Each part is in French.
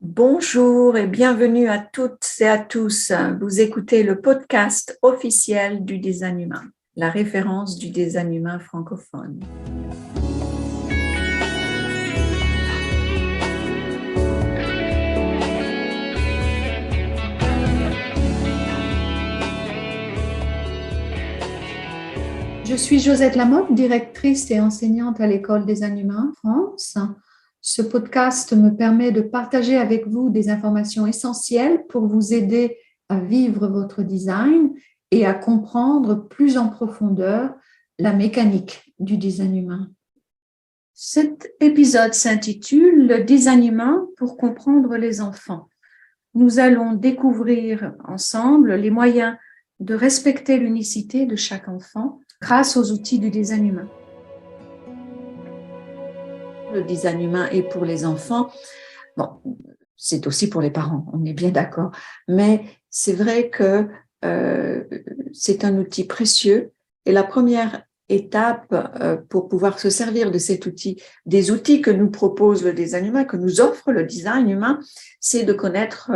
Bonjour et bienvenue à toutes et à tous. Vous écoutez le podcast officiel du design humain, la référence du design humain francophone. Je suis Josette Lamotte, directrice et enseignante à l'École Design Humain France. Ce podcast me permet de partager avec vous des informations essentielles pour vous aider à vivre votre design et à comprendre plus en profondeur la mécanique du design humain. Cet épisode s'intitule « Le design humain pour comprendre les enfants ». Nous allons découvrir ensemble les moyens de respecter l'unicité de chaque enfant grâce aux outils du design humain. Le design humain est pour les enfants. Bon, c'est aussi pour les parents, on est bien d'accord. Mais c'est vrai que c'est un outil précieux. Et la première étape pour pouvoir se servir de cet outil, des outils que nous propose le design humain, que nous offre le design humain, c'est de connaître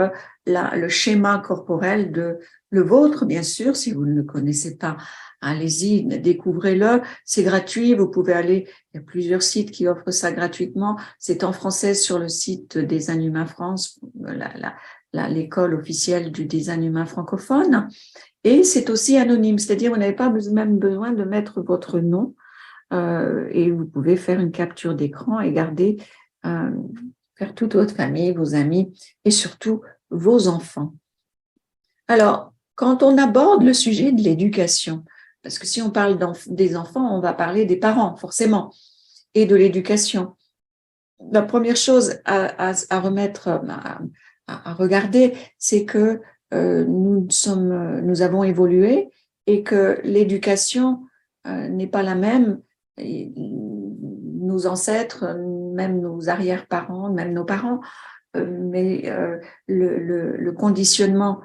le schéma corporel de le vôtre, bien sûr. Si vous ne le connaissez pas, allez-y, découvrez-le. C'est gratuit, vous pouvez aller, il y a plusieurs sites qui offrent ça gratuitement. C'est en français sur le site Design Humain France, l'école officielle du design humain francophone. Et c'est aussi anonyme, c'est-à-dire vous n'avez pas même besoin de mettre votre nom et vous pouvez faire une capture d'écran et garder, faire toute votre famille, vos amis et surtout vos enfants. Alors, quand on aborde le sujet de l'éducation, parce que si on parle des enfants, on va parler des parents, forcément, et de l'éducation. La première chose à remettre, à regarder, c'est que nous avons évolué et que l'éducation n'est pas la même. Nos ancêtres, même nos arrière-parents, même nos parents, mais le conditionnement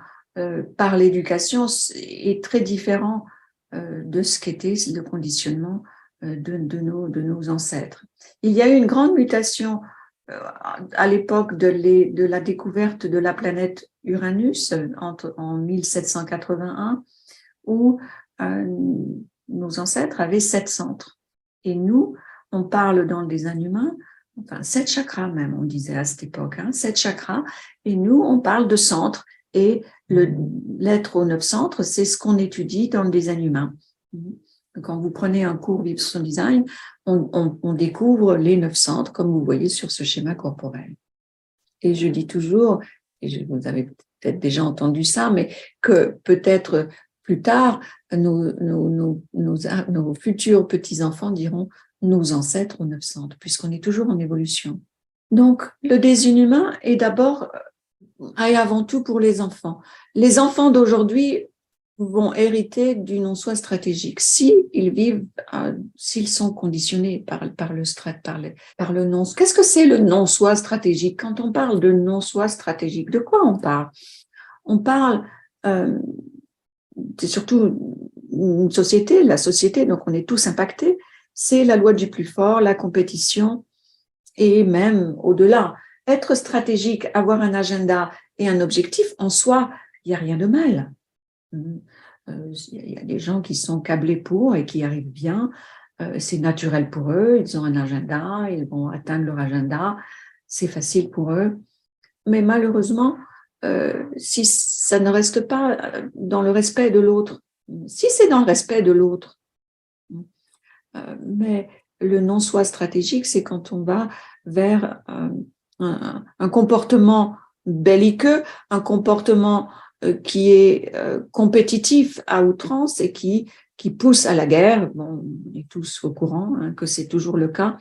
par l'éducation est très différent de ce qu'était le conditionnement de nos ancêtres. Il y a eu une grande mutation à l'époque de la découverte de la planète Uranus en 1781, où nos ancêtres avaient 7 centres. Et nous, on parle dans le design humain, enfin 7 chakras même, on disait à cette époque, 7 chakras, et nous, on parle de centres, et l'être aux 9 centres, c'est ce qu'on étudie dans le design humain. Quand vous prenez un cours Vivre son design, on découvre les 9 centres, comme vous voyez sur ce schéma corporel. Et je dis toujours, et vous avez peut-être déjà entendu ça, mais que peut-être plus tard, nos futurs petits-enfants diront nos ancêtres aux 9 centres, puisqu'on est toujours en évolution. Donc, le design humain est d'abord et avant tout pour les enfants. Les enfants d'aujourd'hui vont hériter du non-soi stratégique. S'ils sont conditionnés par le non-soi. Qu'est-ce que c'est le non-soi stratégique? Quand on parle de non-soi stratégique, de quoi on parle? On parle, c'est surtout une société, la société, donc on est tous impactés, c'est la loi du plus fort, la compétition, et même au-delà. Être stratégique, avoir un agenda et un objectif, en soi, il n'y a rien de mal. Il y a des gens qui sont câblés pour et qui arrivent bien. C'est naturel pour eux, ils ont un agenda, ils vont atteindre leur agenda, c'est facile pour eux. Mais malheureusement, si ça ne reste pas dans le respect de l'autre, si c'est dans le respect de l'autre, mais le non-soi stratégique, c'est quand on va vers un comportement belliqueux, un comportement qui est compétitif à outrance et qui pousse à la guerre. Bon, on est tous au courant que c'est toujours le cas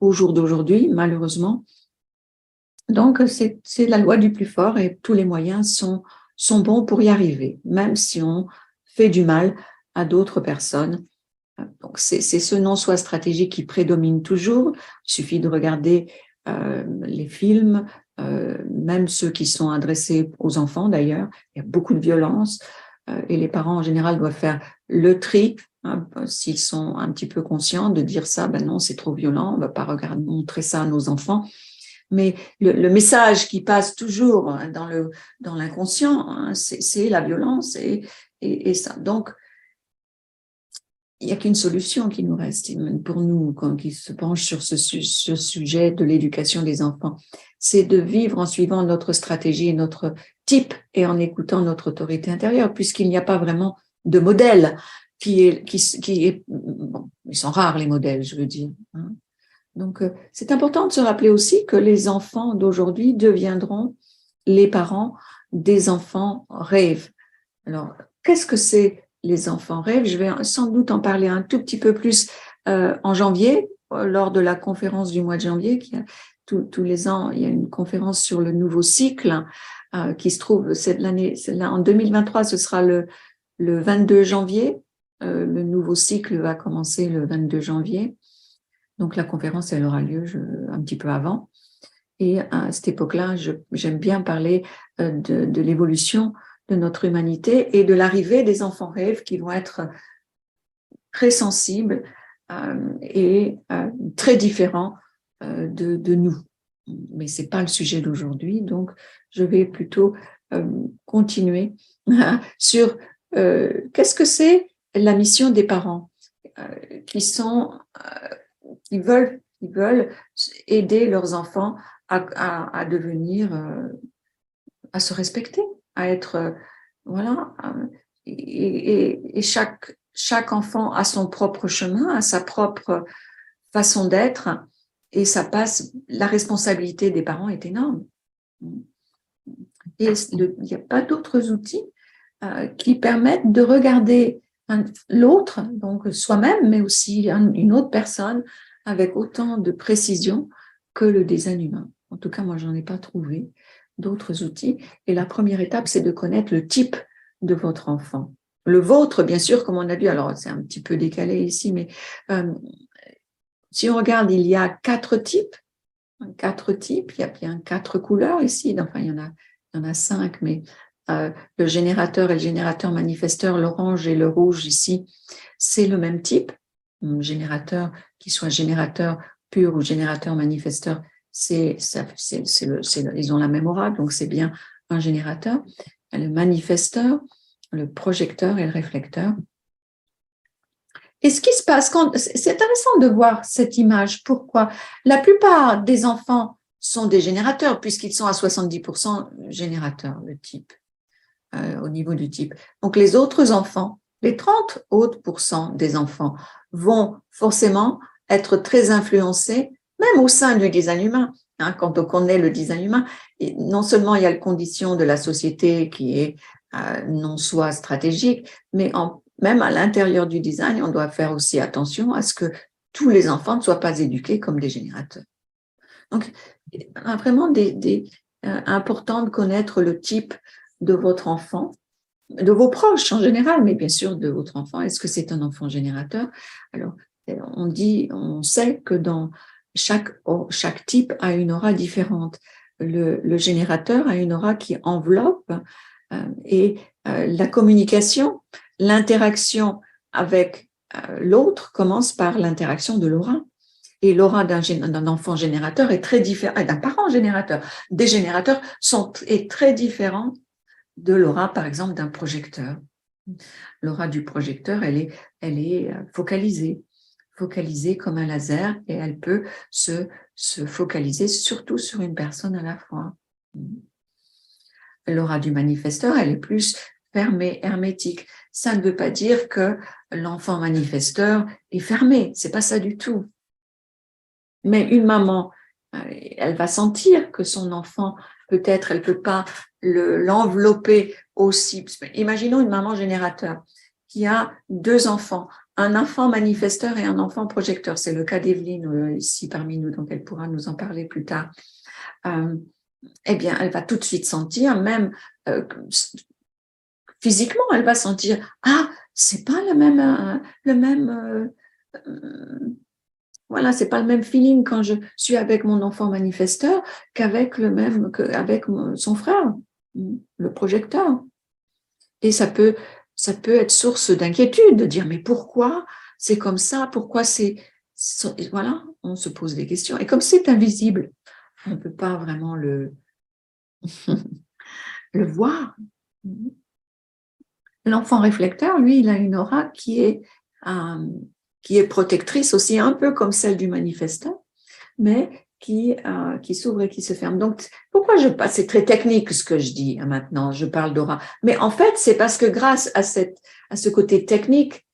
au jour d'aujourd'hui, malheureusement. Donc, c'est la loi du plus fort et tous les moyens sont bons pour y arriver, même si on fait du mal à d'autres personnes. Donc, c'est ce non-soi stratégique qui prédomine toujours. Il suffit de regarder les films, même ceux qui sont adressés aux enfants d'ailleurs. Il y a beaucoup de violence et les parents en général doivent faire le tri, s'ils sont un petit peu conscients de dire ça, ben non, c'est trop violent, on ne va pas montrer ça à nos enfants. Mais le message qui passe toujours dans l'inconscient, hein, c'est la violence et ça. Donc, il n'y a qu'une solution qui nous reste pour nous, qui se penche sur ce sujet de l'éducation des enfants. C'est de vivre en suivant notre stratégie, notre type et en écoutant notre autorité intérieure, puisqu'il n'y a pas vraiment de modèle bon, ils sont rares les modèles, je veux dire. Hein. Donc, c'est important de se rappeler aussi que les enfants d'aujourd'hui deviendront les parents des enfants rêves. Alors, qu'est-ce que c'est les enfants rêves? Je vais sans doute en parler un tout petit peu plus en janvier, lors de la conférence du mois de janvier. Tous les ans, il y a une conférence sur le nouveau cycle qui se trouve en 2023, ce sera le 22 janvier. Le nouveau cycle va commencer le 22 janvier. Donc, la conférence, elle aura lieu un petit peu avant. Et à cette époque-là, j'aime bien parler de l'évolution de notre humanité et de l'arrivée des enfants rêves qui vont être très sensibles et très différents de nous. Mais ce n'est pas le sujet d'aujourd'hui, donc je vais plutôt continuer sur qu'est-ce que c'est la mission des parents qui veulent aider leurs enfants à devenir, à se respecter, à être, voilà. Et chaque enfant a son propre chemin, a sa propre façon d'être, et la responsabilité des parents est énorme. Et il n'y a pas d'autres outils qui permettent de regarder l'autre, donc soi-même, mais aussi une autre personne, avec autant de précision que le design humain. En tout cas, moi, je n'en ai pas trouvé d'autres outils. Et la première étape, c'est de connaître le type de votre enfant. Le vôtre, bien sûr, comme on a dit, alors c'est un petit peu décalé ici, mais si on regarde, il y a 4 types. Il y a bien 4 couleurs ici. Enfin, il y en a 5, mais le générateur et le générateur manifesteur, l'orange et le rouge ici, c'est le même type. Un générateur, qui soit générateur pur ou générateur manifesteur, ils ont la même aura, donc c'est bien un générateur. Le manifesteur, le projecteur et le réflecteur. Et ce qui se passe, c'est intéressant de voir cette image. Pourquoi? La plupart des enfants sont des générateurs, puisqu'ils sont à 70% générateurs, le type, au niveau du type. Donc, les autres enfants, les 30 autres pourcents des enfants vont forcément être très influencés, même au sein du design humain. Hein, quand on connaît le design humain, et non seulement il y a la condition de la société qui est non soit stratégique, mais même à l'intérieur du design, on doit faire aussi attention à ce que tous les enfants ne soient pas éduqués comme des générateurs. Donc, vraiment important de connaître le type de votre enfant, de vos proches en général, mais bien sûr de votre enfant. Est-ce que c'est un enfant générateur? Alors, on sait que dans chaque type a une aura différente. Le générateur a une aura qui enveloppe et la communication, l'interaction avec l'autre commence par l'interaction de l'aura. Et l'aura d'un enfant générateur est très différent, d'un parent générateur. Des générateurs est très différent de l'aura, par exemple, d'un projecteur. L'aura du projecteur, elle est focalisée comme un laser, et elle peut se focaliser surtout sur une personne à la fois. L'aura du manifesteur, elle est plus fermée, hermétique. Ça ne veut pas dire que l'enfant manifesteur est fermé, c'est pas ça du tout. Mais une maman, elle va sentir que son enfant, peut-être, elle peut pas l'envelopper aussi. Imaginons une maman générateur qui a 2 enfants, un enfant manifesteur et un enfant projecteur. C'est le cas d'Evelyne ici parmi nous, donc elle pourra nous en parler plus tard. Eh bien, elle va tout de suite sentir, même physiquement, elle va sentir, c'est pas voilà, c'est pas le même feeling quand je suis avec mon enfant manifesteur qu'avec son frère, le projecteur. Et ça peut être source d'inquiétude, de dire mais pourquoi c'est comme ça, pourquoi voilà, on se pose des questions. Et comme c'est invisible, on ne peut pas vraiment le voir. L'enfant réflecteur, lui, il a une aura qui est protectrice aussi, un peu comme celle du manifesteur, mais qui s'ouvre et qui se ferme. Donc, pourquoi c'est très technique ce que je dis maintenant, je parle d'aura. Mais en fait, c'est parce que grâce à ce côté technique,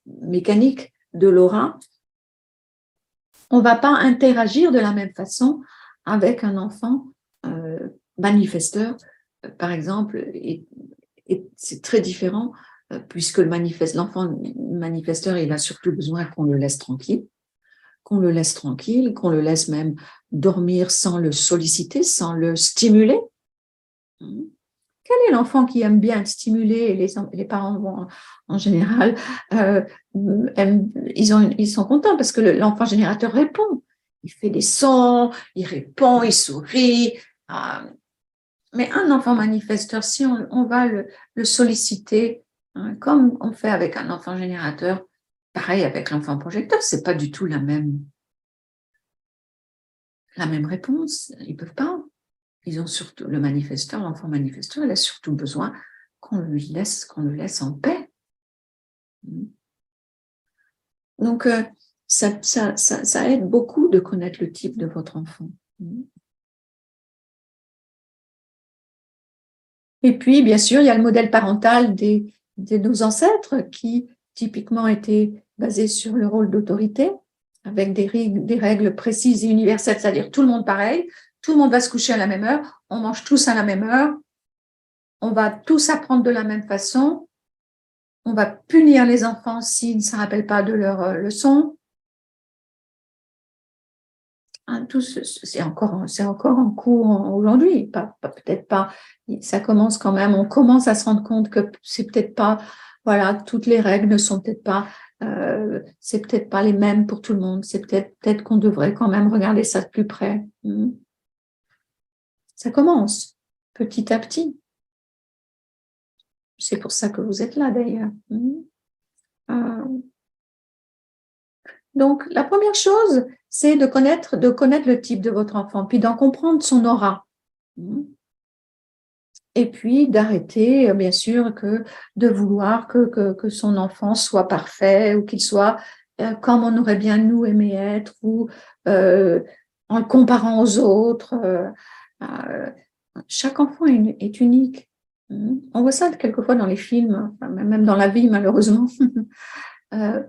mécanique de l'aura, on ne va pas interagir de la même façon avec un enfant manifesteur, par exemple, et c'est très différent puisque l'enfant manifesteur, il a surtout besoin qu'on le laisse tranquille, qu'on le laisse même dormir sans le solliciter, sans le stimuler. Quel est l'enfant qui aime bien être stimulé? Les parents vont, en général, ils sont contents parce que l'enfant générateur répond. Il fait des sons, il répond, il sourit. Mais un enfant manifesteur, si on va le solliciter, comme on fait avec un enfant générateur, pareil avec l'enfant projecteur, c'est pas du tout la même réponse. Ils peuvent pas. Ils ont surtout l'enfant manifesteur, il a surtout besoin qu'on le laisse en paix. Donc, ça aide beaucoup de connaître le type de votre enfant. Et puis, bien sûr, il y a le modèle parental de nos ancêtres qui, typiquement, étaient basés sur le rôle d'autorité, avec des règles précises et universelles, c'est-à-dire tout le monde pareil, tout le monde va se coucher à la même heure, on mange tous à la même heure, on va tous apprendre de la même façon, on va punir les enfants s'ils ne se rappellent pas de leur leçon. C'est encore en cours aujourd'hui, peut-être pas. Ça commence quand même, on commence à se rendre compte que c'est peut-être pas, voilà, toutes les règles ne sont peut-être pas, c'est peut-être pas les mêmes pour tout le monde. C'est peut-être qu'on devrait quand même regarder ça de plus près. Ça commence petit à petit. C'est pour ça que vous êtes là d'ailleurs. Donc, la première chose, c'est de connaître le type de votre enfant, puis d'en comprendre son aura. Et puis d'arrêter, bien sûr, de vouloir que son enfant soit parfait ou qu'il soit comme on aurait bien nous aimé être ou en le comparant aux autres. Chaque enfant est unique. On voit ça quelquefois dans les films, même dans la vie malheureusement,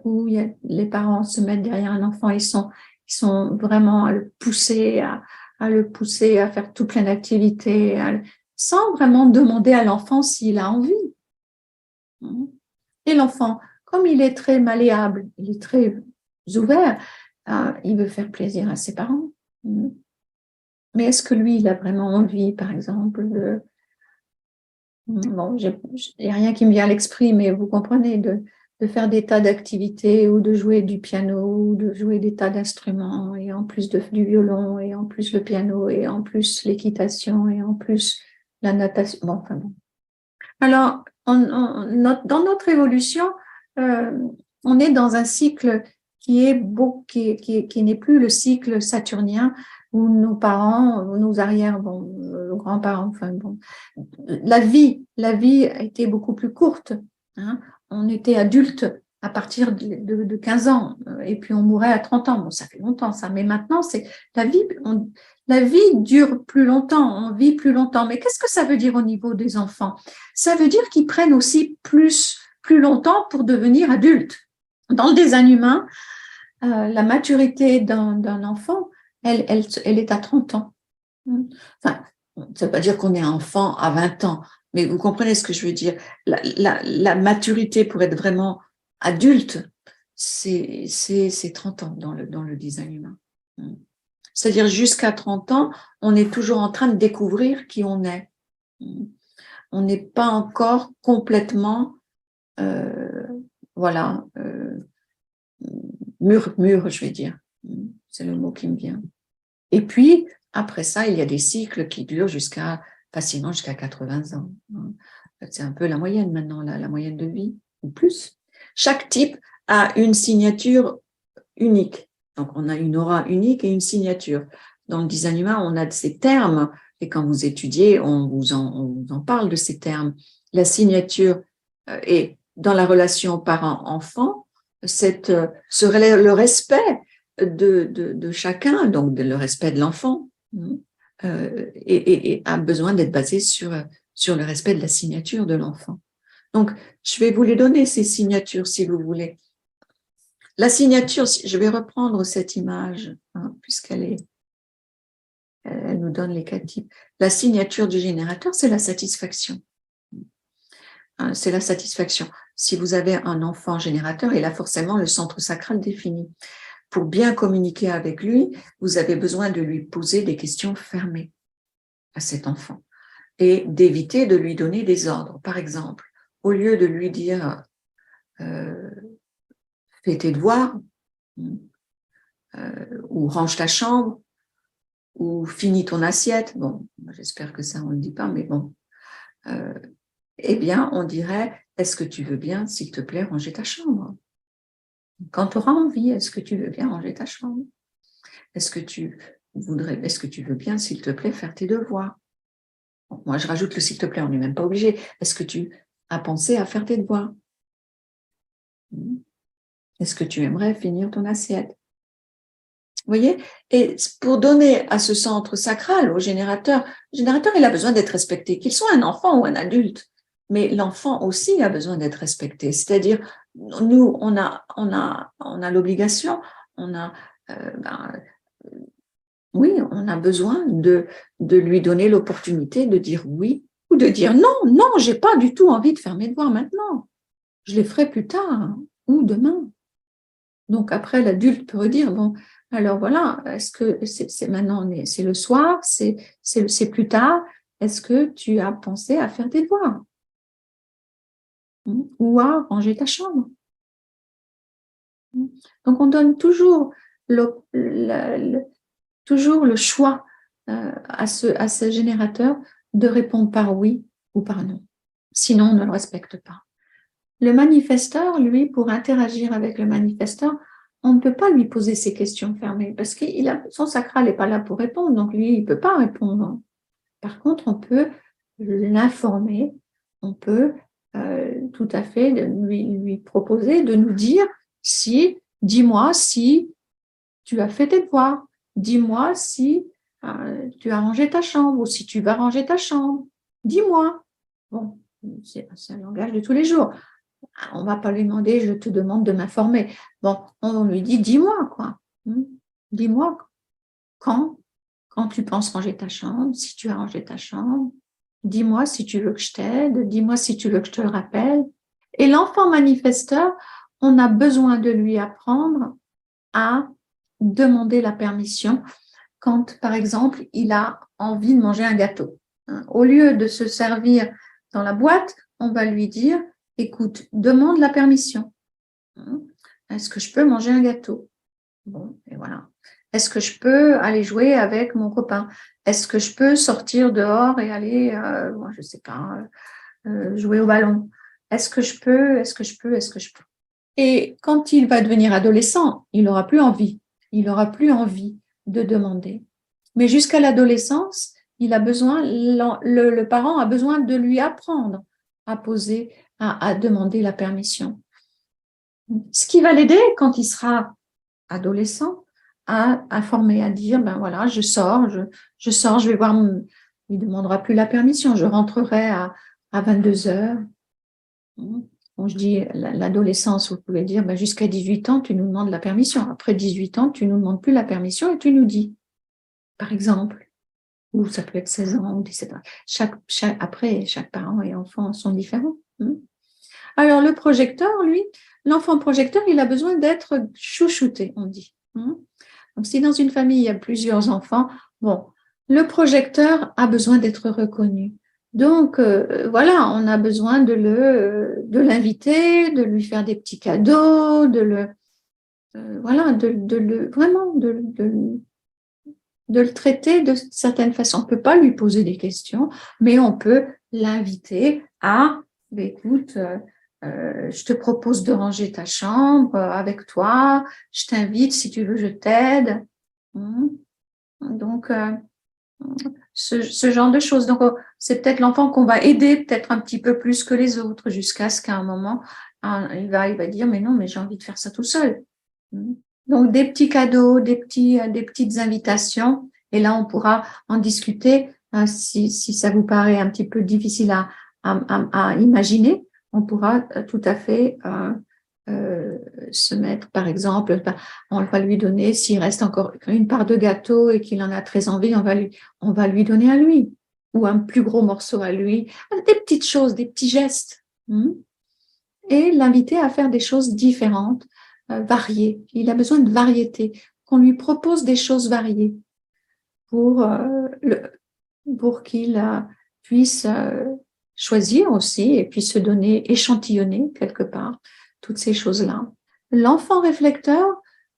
où les parents se mettent derrière un enfant, ils sont vraiment à le pousser, à faire tout plein d'activités, sans vraiment demander à l'enfant s'il a envie. Et l'enfant, comme il est très malléable, il est très ouvert, il veut faire plaisir à ses parents. Mais est-ce que lui, il a vraiment envie, par exemple, bon, il n'y a rien qui me vient à l'esprit, mais vous comprenez, de faire des tas d'activités ou de jouer du piano ou de jouer des tas d'instruments et en plus du violon et en plus le piano et en plus l'équitation et en plus la natation. Bon, enfin bon. Alors, dans notre évolution, on est dans un cycle qui n'est plus le cycle saturnien où nos parents, nos grands-parents, enfin bon, la vie a été beaucoup plus courte. On était adulte à partir de 15 ans et puis on mourait à 30 ans. Bon, ça fait longtemps ça, mais maintenant, c'est la vie dure plus longtemps, on vit plus longtemps. Mais qu'est-ce que ça veut dire au niveau des enfants? Ça veut dire qu'ils prennent aussi plus longtemps pour devenir adultes. Dans le design humain, la maturité d'un enfant, elle est à 30 ans. Enfin, ça ne veut pas dire qu'on est un enfant à 20 ans, mais vous comprenez ce que je veux dire. La maturité pour être vraiment adulte, c'est 30 ans dans le design humain. C'est-à-dire jusqu'à 30 ans, on est toujours en train de découvrir qui on est. On n'est pas encore complètement, mûr, je vais dire. C'est le mot qui me vient. Et puis, après ça, il y a des cycles qui durent facilement jusqu'à 80 ans. C'est un peu la moyenne maintenant, la moyenne de vie, ou plus. Chaque type a une signature unique. Donc, on a une aura unique et une signature. dans le design humain, on a ces termes, et quand vous étudiez, on vous en parle de ces termes. La signature et dans la relation parent-enfant, le respect de chacun, donc le respect de l'enfant, et a besoin d'être basé sur le respect de la signature de l'enfant. Donc, je vais vous les donner, ces signatures, si vous voulez. La signature, je vais reprendre cette image, puisqu'elle nous donne les 4 types. La signature du générateur, c'est la satisfaction. C'est la satisfaction. Si vous avez un enfant générateur, il a forcément le centre sacral défini. Pour bien communiquer avec lui, vous avez besoin de lui poser des questions fermées à cet enfant et d'éviter de lui donner des ordres. Par exemple, au lieu de lui dire fais tes devoirs, ou range ta chambre, ou finis ton assiette, bon, j'espère que ça on ne le dit pas, mais bon, eh bien, on dirait, est-ce que tu veux bien, s'il te plaît, ranger ta chambre? Quand tu auras envie, est-ce que tu veux bien ranger ta chambre? Est-ce que tu veux bien, s'il te plaît, faire tes devoirs? Bon, moi, je rajoute le s'il te plaît, on n'est même pas obligé. Est-ce que tu as pensé à faire tes devoirs? Est-ce que tu aimerais finir ton assiette? Vous voyez? Et pour donner à ce centre sacral, au générateur, il a besoin d'être respecté, qu'il soit un enfant ou un adulte. Mais l'enfant aussi a besoin d'être respecté. C'est-à-dire, nous, on a l'obligation, on a besoin de lui donner l'opportunité de dire oui ou de dire non, non, j'ai pas du tout envie de faire mes devoirs maintenant. Je les ferai plus tard ou demain. Donc après, l'adulte peut redire, bon, alors voilà, est-ce que c'est maintenant, c'est le soir, c'est plus tard, est-ce que tu as pensé à faire tes devoirs? Ou à ranger ta chambre? Donc on donne toujours toujours le choix à ce générateur de répondre par oui ou par non. Sinon, on ne le respecte pas. Le manifesteur, lui, pour interagir avec le manifesteur, on ne peut pas lui poser ces questions fermées parce que son sacral n'est pas là pour répondre, donc lui, il ne peut pas répondre. Par contre, on peut l'informer, on peut tout à fait lui proposer de nous dire dis-moi si tu as fait tes devoirs, dis-moi si tu as rangé ta chambre ou si tu vas ranger ta chambre, dis-moi. Bon, c'est un langage de tous les jours. On ne va pas lui demander, je te demande de m'informer. Bon, on lui dit, dis-moi, quoi. Dis-moi quand tu penses ranger ta chambre, si tu as rangé ta chambre. Dis-moi si tu veux que je t'aide, dis-moi si tu veux que je te le rappelle. Et l'enfant manifesteur, on a besoin de lui apprendre à demander la permission quand, par exemple, il a envie de manger un gâteau. Au lieu de se servir dans la boîte, on va lui dire, écoute, demande la permission. Est-ce que je peux manger un gâteau? Bon, et voilà. Est-ce que je peux aller jouer avec mon copain? Est-ce que je peux sortir dehors et aller, je ne sais pas, jouer au ballon? Est-ce que je peux? Et quand il va devenir adolescent, il n'aura plus envie. Il n'aura plus envie de demander. Mais jusqu'à l'adolescence, le parent a besoin de lui apprendre à demander la permission. Ce qui va l'aider quand il sera adolescent à former, à dire, ben voilà, je sors, je vais voir, il ne demandera plus la permission, je rentrerai à 22h. Bon, je dis l'adolescence, vous pouvez dire, ben jusqu'à 18 ans, tu nous demandes la permission. Après 18 ans, tu ne nous demandes plus la permission et tu nous dis, par exemple, ou ça peut être 16 ans ou 17 ans. Après, chaque parent et enfant sont différents. Alors, le projecteur, lui, l'enfant projecteur, il a besoin d'être chouchouté, on dit. Donc, si dans une famille, il y a plusieurs enfants, bon, le projecteur a besoin d'être reconnu. Donc, voilà, on a besoin de l'inviter, de lui faire des petits cadeaux, de le traiter de certaine façon. On ne peut pas lui poser des questions, mais on peut l'inviter à, écoute, je te propose de ranger ta chambre avec toi, je t'invite, si tu veux, je t'aide. Donc, ce genre de choses. Donc, c'est peut-être l'enfant qu'on va aider peut-être un petit peu plus que les autres jusqu'à ce qu'à un moment, il va dire, mais non, mais j'ai envie de faire ça tout seul. Donc, des petits cadeaux, des petites invitations. Et là, on pourra en discuter si ça vous paraît un petit peu difficile à imaginer. On pourra tout à fait se mettre, par exemple, on va lui donner, s'il reste encore une part de gâteau et qu'il en a très envie, on va lui donner à lui, ou un plus gros morceau à lui, des petites choses, des petits gestes, et l'inviter à faire des choses différentes, variées. Il a besoin de variété, qu'on lui propose des choses variées pour qu'il puisse choisir aussi et puis se donner, échantillonner quelque part toutes ces choses-là. L'enfant réflecteur,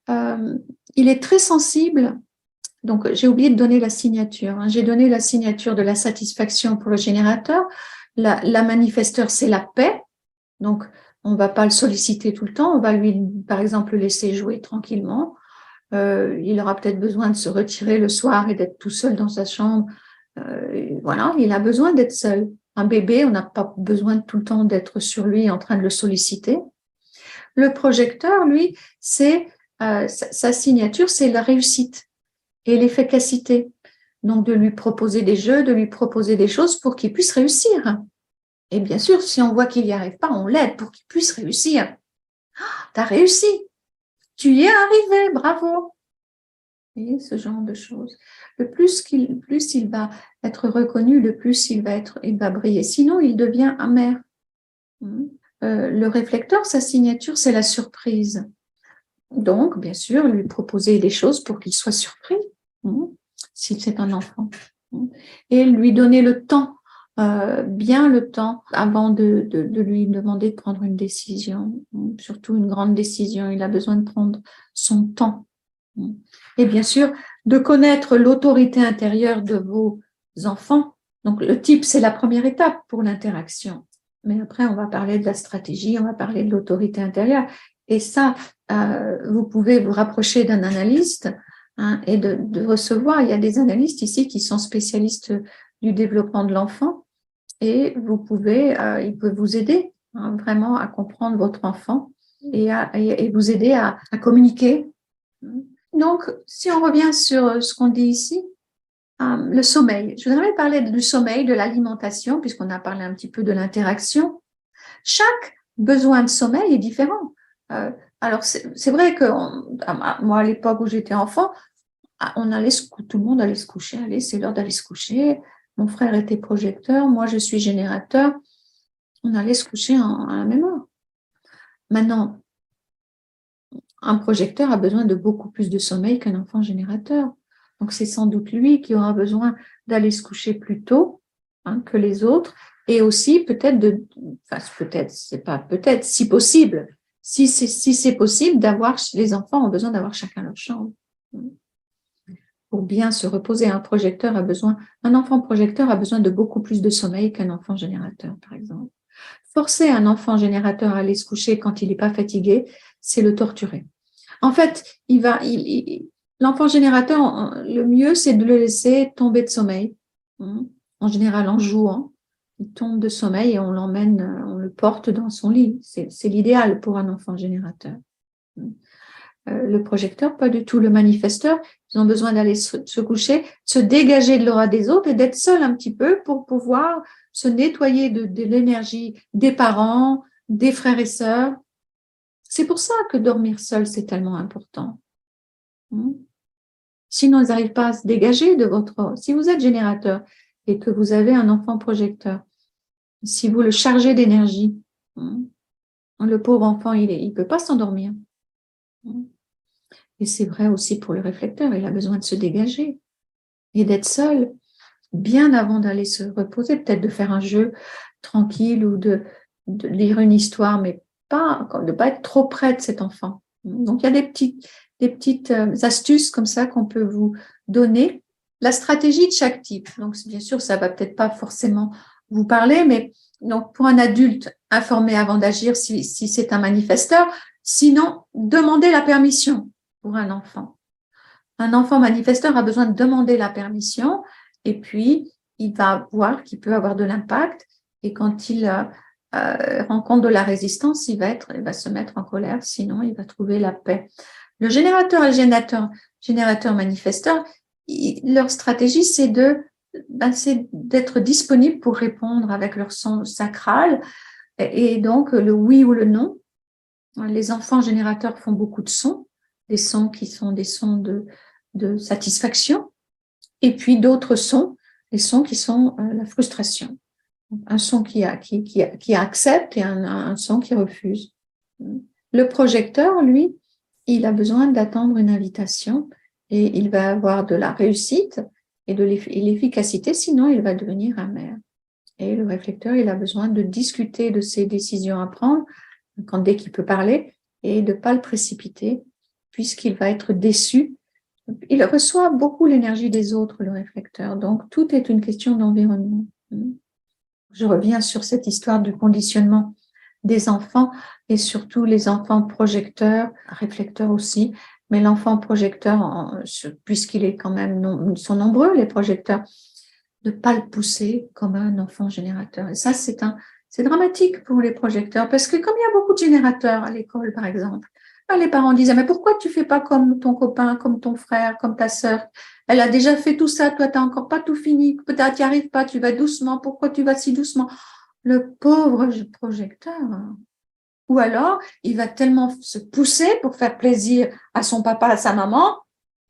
il est très sensible. Donc, j'ai oublié de donner la signature. J'ai donné la signature de la satisfaction pour le générateur. La manifesteur, c'est la paix. Donc, on ne va pas le solliciter tout le temps. On va lui, par exemple, le laisser jouer tranquillement. Il aura peut-être besoin de se retirer le soir et d'être tout seul dans sa chambre. Voilà, il a besoin d'être seul. Un bébé, on n'a pas besoin tout le temps d'être sur lui en train de le solliciter. Le projecteur, lui, c'est sa signature, c'est la réussite et l'efficacité. Donc, de lui proposer des jeux, de lui proposer des choses pour qu'il puisse réussir. Et bien sûr, si on voit qu'il n'y arrive pas, on l'aide pour qu'il puisse réussir. Tu as réussi, tu y es arrivé, bravo. Et ce genre de choses. Le plus il va être reconnu, le plus il va briller. Sinon, il devient amer. Le réflecteur, sa signature, c'est la surprise. Donc, bien sûr, lui proposer des choses pour qu'il soit surpris, si c'est un enfant. Et lui donner le temps, bien le temps, avant de lui demander de prendre une décision, surtout une grande décision. Il a besoin de prendre son temps. Et bien sûr, de connaître l'autorité intérieure de vos enfants. Donc, le type, c'est la première étape pour l'interaction. Mais après, on va parler de la stratégie, on va parler de l'autorité intérieure. Et ça, vous pouvez vous rapprocher d'un analyste et de recevoir. Il y a des analystes ici qui sont spécialistes du développement de l'enfant et ils peuvent vous aider vraiment à comprendre votre enfant et vous aider à communiquer. Donc, si on revient sur ce qu'on dit ici, le sommeil. Je voudrais parler du sommeil, de l'alimentation, puisqu'on a parlé un petit peu de l'interaction. Chaque besoin de sommeil est différent. Alors, c'est vrai que moi, à l'époque où j'étais enfant, tout le monde allait se coucher. Allez, c'est l'heure d'aller se coucher. Mon frère était projecteur, moi, je suis générateur. On allait se coucher à la même heure. Maintenant, un projecteur a besoin de beaucoup plus de sommeil qu'un enfant générateur. Donc, c'est sans doute lui qui aura besoin d'aller se coucher plus tôt que les autres et aussi si possible, si c'est possible les enfants ont besoin d'avoir chacun leur chambre pour bien se reposer. Un enfant projecteur a besoin de beaucoup plus de sommeil qu'un enfant générateur, par exemple. Forcer un enfant générateur à aller se coucher quand il n'est pas fatigué, c'est le torturer. En fait, l'enfant générateur, le mieux, c'est de le laisser tomber de sommeil. En général, en jouant, il tombe de sommeil et on le porte dans son lit. C'est l'idéal pour un enfant générateur. Le projecteur, pas du tout. Le manifesteur, ils ont besoin d'aller se coucher, se dégager de l'aura des autres et d'être seul un petit peu pour pouvoir se nettoyer de l'énergie des parents, des frères et sœurs. C'est pour ça que dormir seul, c'est tellement important. Sinon, ils n'arrivent pas à se dégager de votre... Si vous êtes générateur et que vous avez un enfant projecteur, si vous le chargez d'énergie, le pauvre enfant, il ne peut pas s'endormir. Et c'est vrai aussi pour le réflecteur, il a besoin de se dégager et d'être seul bien avant d'aller se reposer, peut-être de faire un jeu tranquille ou de lire une histoire, mais de ne pas être trop près de cet enfant. Donc, il y a des petites astuces comme ça qu'on peut vous donner. La stratégie de chaque type. Donc, bien sûr, ça ne va peut-être pas forcément vous parler, mais donc, pour un adulte, informer avant d'agir si c'est un manifesteur. Sinon, demander la permission pour un enfant. Un enfant manifesteur a besoin de demander la permission et puis il va voir qu'il peut avoir de l'impact et quand il rencontre de la résistance, il va se mettre en colère, sinon il va trouver la paix. Le générateur et le générateur manifesteur, leur stratégie, c'est d'être disponible pour répondre avec leur son sacral et donc le oui ou le non. Les enfants générateurs font beaucoup de sons, des sons qui sont des sons de satisfaction, et puis d'autres sons, les sons qui sont la frustration. Un son qui accepte et un son qui refuse. Le projecteur, lui, il a besoin d'attendre une invitation et il va avoir de la réussite et de l'efficacité, sinon il va devenir amer. Et le réflecteur, il a besoin de discuter de ses décisions à prendre dès qu'il peut parler et de ne pas le précipiter puisqu'il va être déçu. Il reçoit beaucoup l'énergie des autres, le réflecteur. Donc, tout est une question d'environnement. Je reviens sur cette histoire du conditionnement des enfants et surtout les enfants projecteurs, réflecteurs aussi, mais l'enfant projecteur, puisqu'il est quand même, ils sont nombreux les projecteurs, de ne pas le pousser comme un enfant générateur. Et ça, c'est dramatique pour les projecteurs parce que comme il y a beaucoup de générateurs à l'école, par exemple, les parents disaient, mais pourquoi tu fais pas comme ton copain, comme ton frère, comme ta sœur? Elle a déjà fait tout ça, toi, tu n'as encore pas tout fini. Peut-être tu n'y arrives pas, tu vas doucement. Pourquoi tu vas si doucement? Le pauvre projecteur. Ou alors, il va tellement se pousser pour faire plaisir à son papa, à sa maman,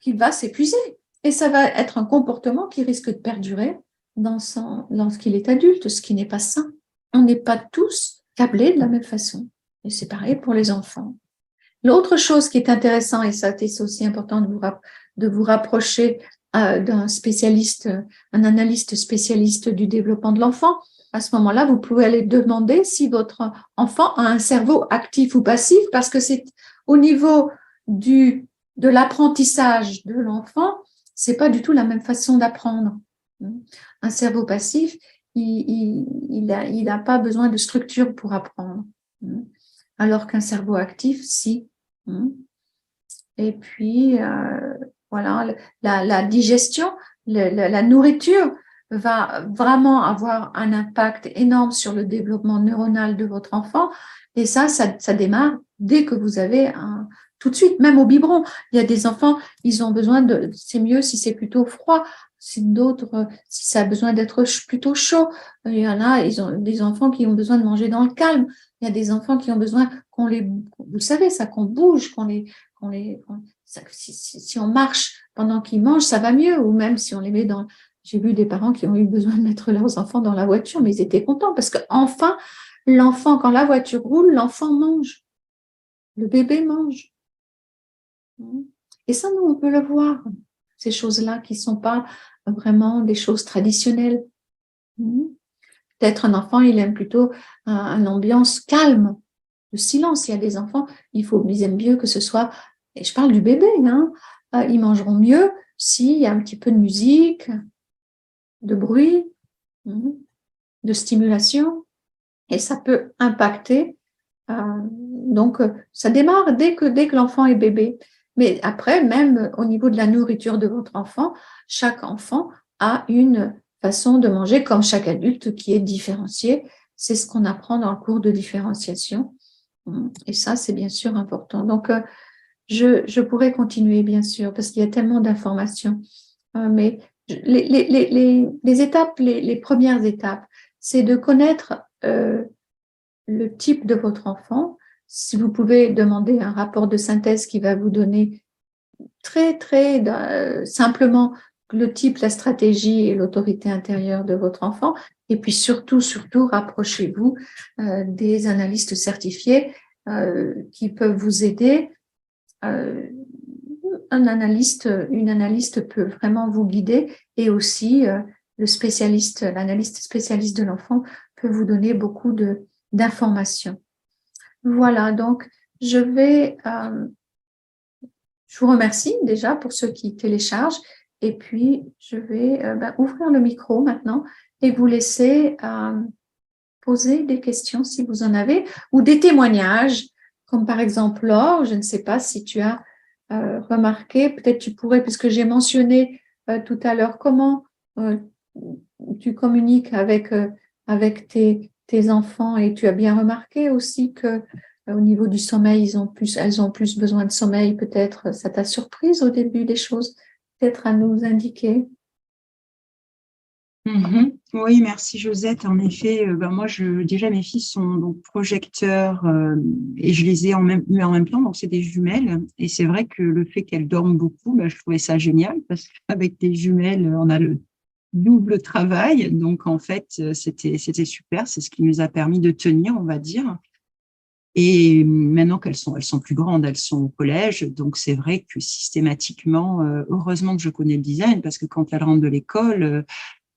qu'il va s'épuiser. Et ça va être un comportement qui risque de perdurer lorsqu'il est adulte, ce qui n'est pas sain. On n'est pas tous câblés de la même façon. Et c'est pareil pour les enfants. L'autre chose qui est intéressante, et ça c'est aussi important de vous rapprocher d'un spécialiste, un analyste spécialiste du développement de l'enfant, à ce moment-là, vous pouvez aller demander si votre enfant a un cerveau actif ou passif, parce que c'est au niveau de l'apprentissage de l'enfant, c'est pas du tout la même façon d'apprendre. Un cerveau passif, il a pas besoin de structure pour apprendre, alors qu'un cerveau actif, si. Et puis, voilà, la digestion, la nourriture va vraiment avoir un impact énorme sur le développement neuronal de votre enfant. Et ça démarre dès que vous avez tout de suite, même au biberon. Il y a des enfants, ils ont besoin c'est mieux si c'est plutôt froid. D'autres, si ça a besoin d'être plutôt chaud. Il y en a, ils ont des enfants qui ont besoin de manger dans le calme. Il y a des enfants qui ont besoin vous savez ça, qu'on bouge, si on marche pendant qu'ils mangent, ça va mieux. Ou même si on les met j'ai vu des parents qui ont eu besoin de mettre leurs enfants dans la voiture, mais ils étaient contents parce que enfin, l'enfant, quand la voiture roule, l'enfant mange. Le bébé mange. Et ça, nous, on peut le voir. Ces choses-là qui ne sont pas vraiment des choses traditionnelles. Peut-être un enfant, il aime plutôt une ambiance calme, le silence. Il y a des enfants, ils aiment mieux que ce soit, et je parle du bébé, ils mangeront mieux s'il y a un petit peu de musique, de bruit, de stimulation, et ça peut impacter. Donc, ça démarre dès que l'enfant est bébé. Mais après, même au niveau de la nourriture de votre enfant, chaque enfant a une façon de manger comme chaque adulte qui est différenciée. C'est ce qu'on apprend dans le cours de différenciation. Et ça, c'est bien sûr important. Donc, je pourrais continuer, bien sûr, parce qu'il y a tellement d'informations. Mais les étapes, les premières étapes, c'est de connaître le type de votre enfant. Si vous pouvez demander un rapport de synthèse qui va vous donner très, très simplement le type, la stratégie et l'autorité intérieure de votre enfant. Et puis surtout, rapprochez-vous des analystes certifiés qui peuvent vous aider. Une analyste peut vraiment vous guider et aussi l'analyste spécialiste de l'enfant peut vous donner beaucoup d'informations. Voilà, donc je vous remercie déjà pour ceux qui téléchargent et puis je vais ouvrir le micro maintenant et vous laisser poser des questions si vous en avez ou des témoignages, comme par exemple Laure, je ne sais pas si tu as remarqué, peut-être tu pourrais, puisque j'ai mentionné tout à l'heure, comment tu communiques avec tes enfants, et tu as bien remarqué aussi que au niveau du sommeil, elles ont plus besoin de sommeil, peut-être. Ça t'a surprise au début des choses, peut-être à nous indiquer. Oui, merci Josette. En effet, moi, déjà mes filles sont donc projecteurs et je les ai eu en même temps, donc c'est des jumelles. Et c'est vrai que le fait qu'elles dorment beaucoup, je trouvais ça génial parce qu'avec des jumelles, on a le double travail. Donc en fait, c'était super. C'est ce qui nous a permis de tenir, on va dire. Et maintenant elles sont plus grandes, elles sont au collège, donc c'est vrai que systématiquement, heureusement que je connais le design parce que quand elles rentrent de l'école,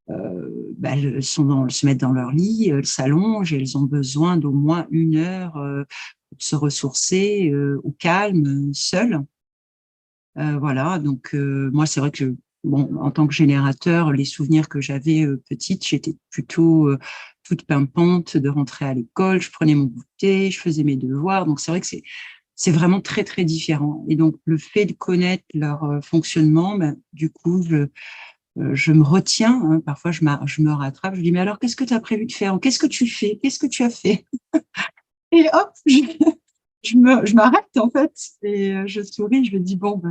elles se mettent dans leur lit, elles s'allongent, et elles ont besoin d'au moins 1 heure pour se ressourcer au calme, seules. Voilà, donc moi, c'est vrai que en tant que générateur, les souvenirs que j'avais petite, j'étais plutôt toute pimpante de rentrer à l'école, je prenais mon goûter, je faisais mes devoirs, donc c'est vrai que c'est vraiment très, très différent. Et donc, le fait de connaître leur fonctionnement, du coup, je me retiens, hein, parfois je me rattrape, je dis, mais alors, qu'est-ce que tu as prévu de faire? Qu'est-ce que tu fais? Qu'est-ce que tu as fait? Et hop, je m'arrête en fait, et je souris, je me dis, bon,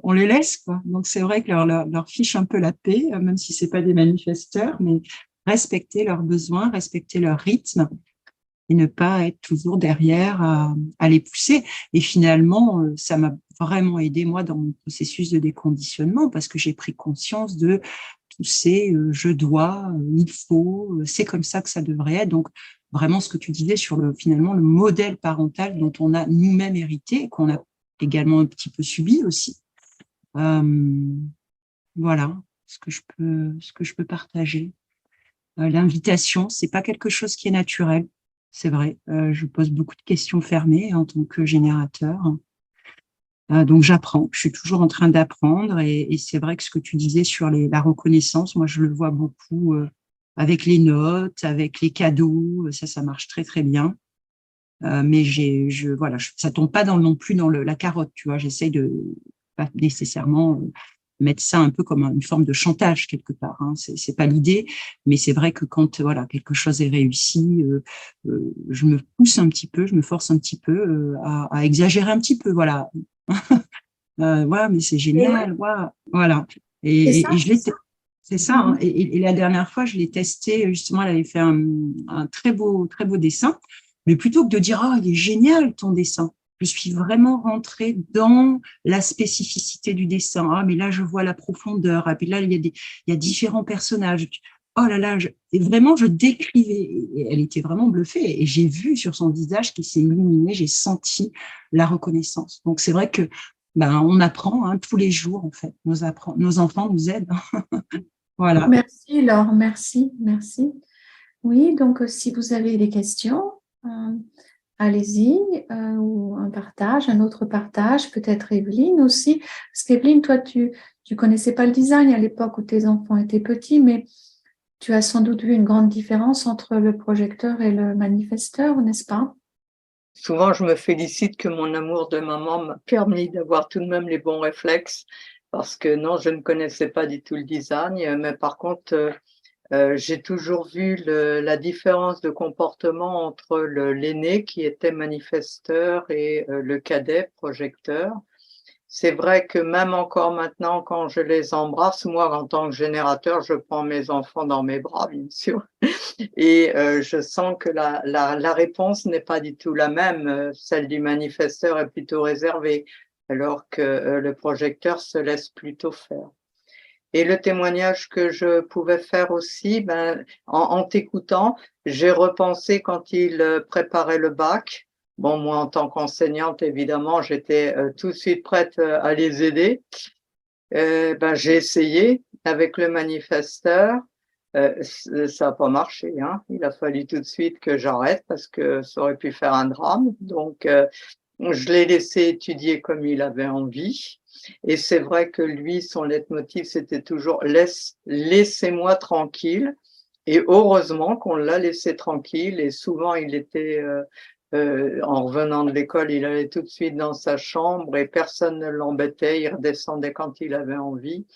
on les laisse, quoi. Donc, c'est vrai que leur fiche un peu la paix, même si c'est pas des manifesteurs, mais respecter leurs besoins, respecter leur rythme, et ne pas être toujours derrière à les pousser. Et finalement, ça m'a vraiment aidé, moi, dans mon processus de déconditionnement, parce que j'ai pris conscience de tous ces je dois, il faut, c'est comme ça que ça devrait être. Donc, vraiment, ce que tu disais sur finalement, le modèle parental dont on a nous-mêmes hérité, qu'on a également un petit peu subi aussi. Voilà ce que je peux partager. L'invitation, c'est pas quelque chose qui est naturel. C'est vrai, je pose beaucoup de questions fermées en tant que générateur. Donc, j'apprends. Je suis toujours en train d'apprendre. Et c'est vrai que ce que tu disais sur la reconnaissance, moi, je le vois beaucoup avec les notes, avec les cadeaux. Ça marche très, très bien. Mais voilà, ça tombe pas non plus dans la carotte, tu vois. J'essaye de pas nécessairement mettre ça un peu comme une forme de chantage quelque part, hein. C'est pas l'idée, mais c'est vrai que quand voilà quelque chose est réussi, je me pousse un petit peu, je me force un petit peu à exagérer un petit peu, voilà. Voilà, mais c'est Et oui, génial, voilà. c'est ça. Et je l'ai, c'est ça, hein. Mhm. Et la dernière fois, je l'ai testé, justement, elle avait fait un très beau dessin, mais plutôt que de dire, oh, il est génial ton dessin, je suis vraiment rentrée dans la spécificité du dessin. Ah, mais là, je vois la profondeur. Et puis là, il y a différents personnages. Oh là là, et vraiment, je décrivais. Et elle était vraiment bluffée. Et j'ai vu sur son visage qu'il s'est illuminé. J'ai senti la reconnaissance. Donc, c'est vrai que on apprend, hein, tous les jours, en fait. Nos enfants nous aident. Voilà. Merci Laure, merci. Oui, donc si vous avez des questions, allez-y, ou un autre partage, peut-être Evelyne aussi. Parce qu'Evelyne, toi, tu connaissais pas le design à l'époque où tes enfants étaient petits, mais tu as sans doute vu une grande différence entre le projecteur et le manifesteur, n'est-ce pas? Souvent, je me félicite que mon amour de maman m'a permis d'avoir tout de même les bons réflexes, parce que non, je ne connaissais pas du tout le design, mais par contre, j'ai toujours vu la différence de comportement entre l'aîné qui était manifesteur et le cadet projecteur. C'est vrai que même encore maintenant, quand je les embrasse, moi, en tant que générateur, je prends mes enfants dans mes bras, bien sûr. Et je sens que la réponse n'est pas du tout la même. Celle du manifesteur est plutôt réservée, alors que le projecteur se laisse plutôt faire. Et le témoignage que je pouvais faire aussi, en t'écoutant, j'ai repensé quand il préparait le bac. Bon, moi, en tant qu'enseignante, évidemment, j'étais tout de suite prête à les aider. J'ai essayé avec le manifesteur. Ça n'a pas marché, hein. Il a fallu tout de suite que j'arrête parce que ça aurait pu faire un drame. Donc, je l'ai laissé étudier comme il avait envie. Et c'est vrai que lui, son leitmotiv, c'était toujours laissez-moi tranquille. Et heureusement qu'on l'a laissé tranquille. Et souvent, il était en revenant de l'école, il allait tout de suite dans sa chambre et personne ne l'embêtait. Il redescendait quand il avait envie.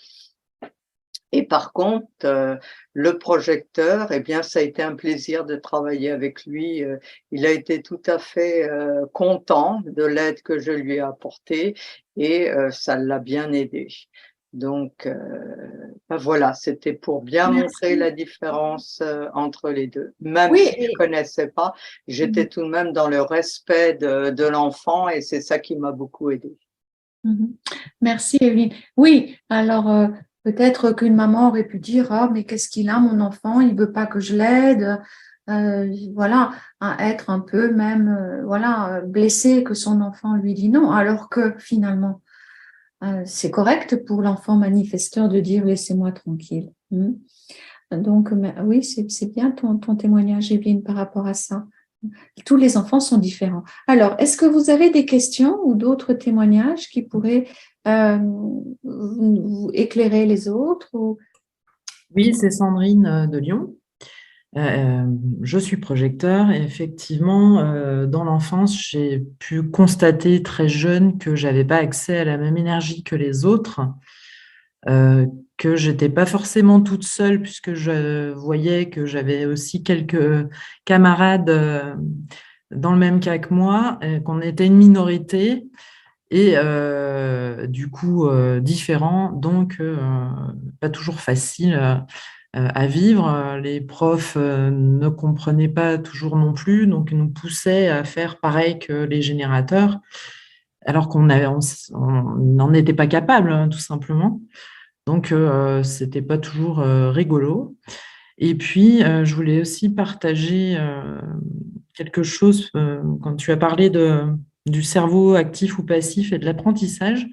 Et par contre, le projecteur, eh bien, ça a été un plaisir de travailler avec lui. Il a été tout à fait content de l'aide que je lui ai apportée et ça l'a bien aidé. Donc, ben voilà, c'était pour bien montrer la différence entre les deux. Même Oui, si je ne connaissais pas, j'étais tout de même dans le respect de l'enfant et c'est ça qui m'a beaucoup aidée. Merci Evelyne. Oui, alors peut-être qu'une maman aurait pu dire ah mais qu'est-ce qu'il a mon enfant, il veut pas que je l'aide, voilà, à être un peu même voilà blessée que son enfant lui dit non, alors que finalement c'est correct pour l'enfant manifesteur de dire laissez-moi tranquille. Donc oui, c'est bien ton témoignage Evelyne par rapport à ça. Tous les enfants sont différents. Alors, est-ce que vous avez des questions ou d'autres témoignages qui pourraient vous éclairer les autres ou... Oui, c'est Sandrine de Lyon. Je suis projecteur et effectivement, dans l'enfance, j'ai pu constater très jeune que j'avais pas accès à la même énergie que les autres, que j'étais pas forcément toute seule puisque je voyais que j'avais aussi quelques camarades dans le même cas que moi, qu'on était une minorité et du coup différents, donc pas toujours facile à vivre. Les profs ne comprenaient pas toujours non plus, donc nous poussaient à faire pareil que les générateurs, alors qu'on n'en était pas capable, hein, tout simplement. Donc, c'était pas toujours rigolo. Et puis, je voulais aussi partager quelque chose quand tu as parlé du cerveau actif ou passif et de l'apprentissage.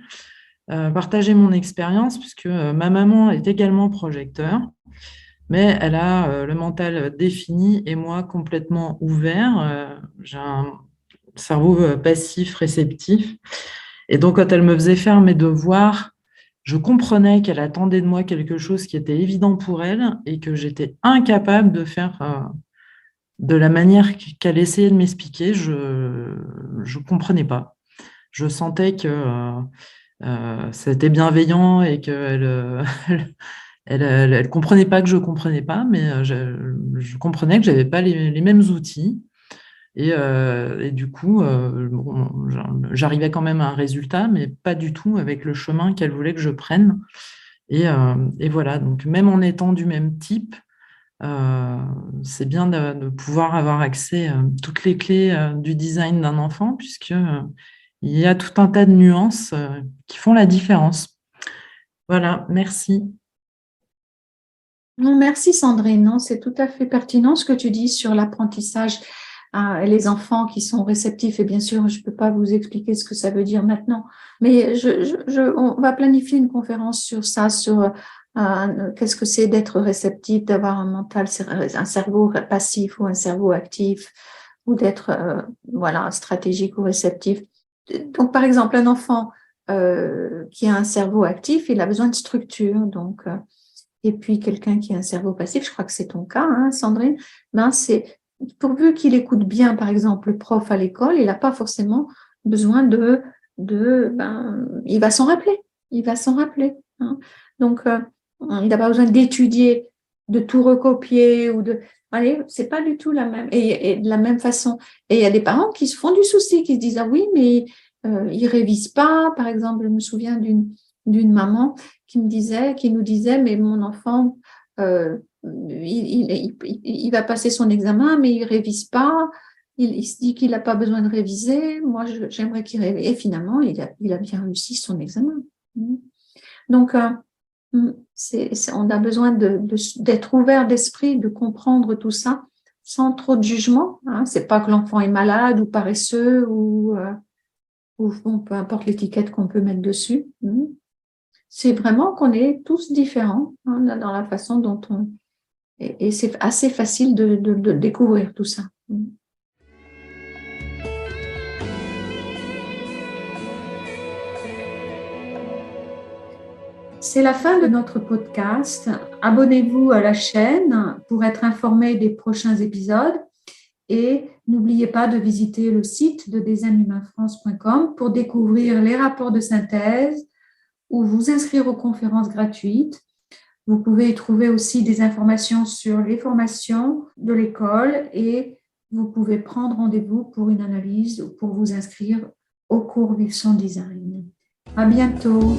Partager mon expérience, puisque ma maman est également projecteur, mais elle a le mental défini et moi complètement ouvert. J'ai un cerveau passif, réceptif. Et donc, quand elle me faisait faire mes devoirs, je comprenais qu'elle attendait de moi quelque chose qui était évident pour elle et que j'étais incapable de faire de la manière qu'elle essayait de m'expliquer. Je ne comprenais pas. Je sentais que c'était bienveillant et qu'elle elle comprenait pas que je comprenais pas, mais je comprenais que j'avais pas les mêmes outils. Et du coup, bon, j'arrivais quand même à un résultat, mais pas du tout avec le chemin qu'elle voulait que je prenne. Et voilà, donc même en étant du même type, c'est bien de pouvoir avoir accès à toutes les clés du design d'un enfant, puisque il y a tout un tas de nuances qui font la différence. Voilà, merci. Non, merci Sandrine, non, c'est tout à fait pertinent ce que tu dis sur l'apprentissage. Les enfants qui sont réceptifs, et bien sûr, je ne peux pas vous expliquer ce que ça veut dire maintenant, mais on va planifier une conférence sur ça, sur qu'est-ce que c'est d'être réceptif, d'avoir un mental, un cerveau passif ou un cerveau actif, ou d'être voilà, stratégique ou réceptif. Donc, par exemple, un enfant qui a un cerveau actif, il a besoin de structure, donc... et puis quelqu'un qui a un cerveau passif, je crois que c'est ton cas, hein, Sandrine, ben c'est pourvu qu'il écoute bien, par exemple, le prof à l'école, il n'a pas forcément besoin il va s'en rappeler, hein. Donc, il n'a pas besoin d'étudier, de tout recopier ou de, allez, c'est pas du tout la même, et de la même façon. Et il y a des parents qui se font du souci, qui se disent ah oui, mais ils révisent pas. Par exemple, je me souviens d'une maman qui nous disait, mais mon enfant, il va passer son examen, mais il ne révise pas. Il se dit qu'il n'a pas besoin de réviser. Moi, j'aimerais qu'il révise. Et finalement, il a bien réussi son examen. Donc, on a besoin d'être ouvert d'esprit, de comprendre tout ça sans trop de jugement. Ce n'est pas que l'enfant est malade ou paresseux ou peu importe l'étiquette qu'on peut mettre dessus. C'est vraiment qu'on est tous différents dans la façon dont on... Et c'est assez facile de découvrir tout ça. C'est la fin de notre podcast. Abonnez-vous à la chaîne pour être informé des prochains épisodes. Et n'oubliez pas de visiter le site de designhumainfrance.com pour découvrir les rapports de synthèse ou vous inscrire aux conférences gratuites. Vous pouvez y trouver aussi des informations sur les formations de l'école et vous pouvez prendre rendez-vous pour une analyse ou pour vous inscrire au cours Vivre son design. À bientôt.